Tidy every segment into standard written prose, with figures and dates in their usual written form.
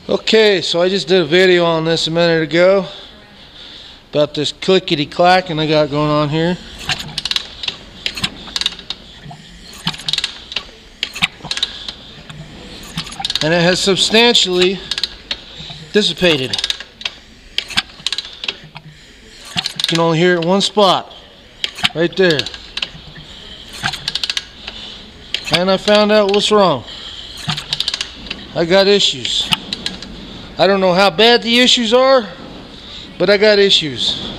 Okay, so I just did a video on this a minute ago about this clickety clacking I got going on here. And it has substantially dissipated. You can only hear it in one spot, right there. And I found out what's wrong. I got issues. I don't know how bad the issues are, but I got issues.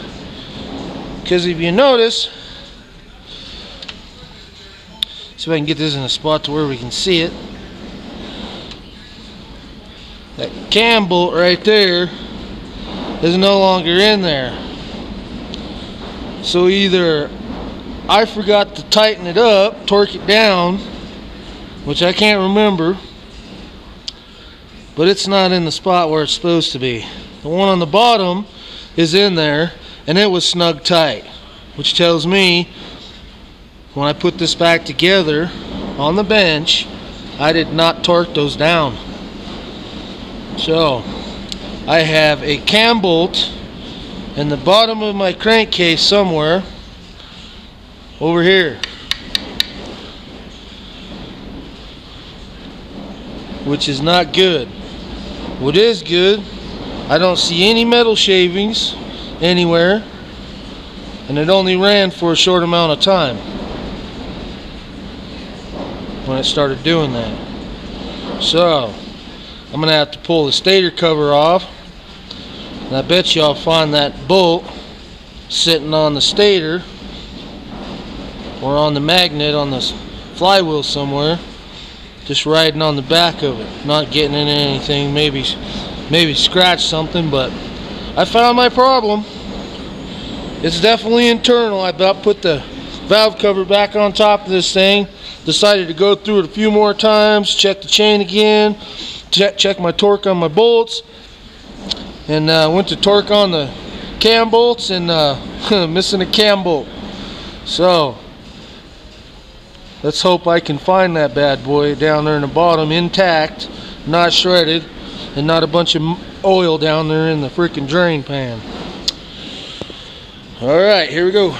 Because if you notice, see if I can get this in a spot to where we can see it. That cam bolt right there is no longer in there. So either I forgot to tighten it up, torque it down, which I can't remember, but it's not in the spot where it's supposed to be. The one on the bottom is in there, and it was snug tight, which tells me when I put this back together on the bench, I did not torque those down. So I have a cam bolt in the bottom of my crankcase somewhere over here, which is not good. What is good, I don't see any metal shavings anywhere, and it only ran for a short amount of time when it started doing that. So I'm gonna have to pull the stator cover off, and I bet you I'll find that bolt sitting on the stator or on the magnet on the flywheel somewhere, just riding on the back of it, not getting in anything, maybe scratch something. But I found my problem. It's definitely internal. I about put the valve cover back on top of this thing, decided to go through it a few more times, check the chain again, check my torque on my bolts, and went to torque on the cam bolts, and missing a cam bolt. So let's hope I can find that bad boy down there in the bottom intact, not shredded, and not a bunch of oil down there in the freaking drain pan. Alright, here we go.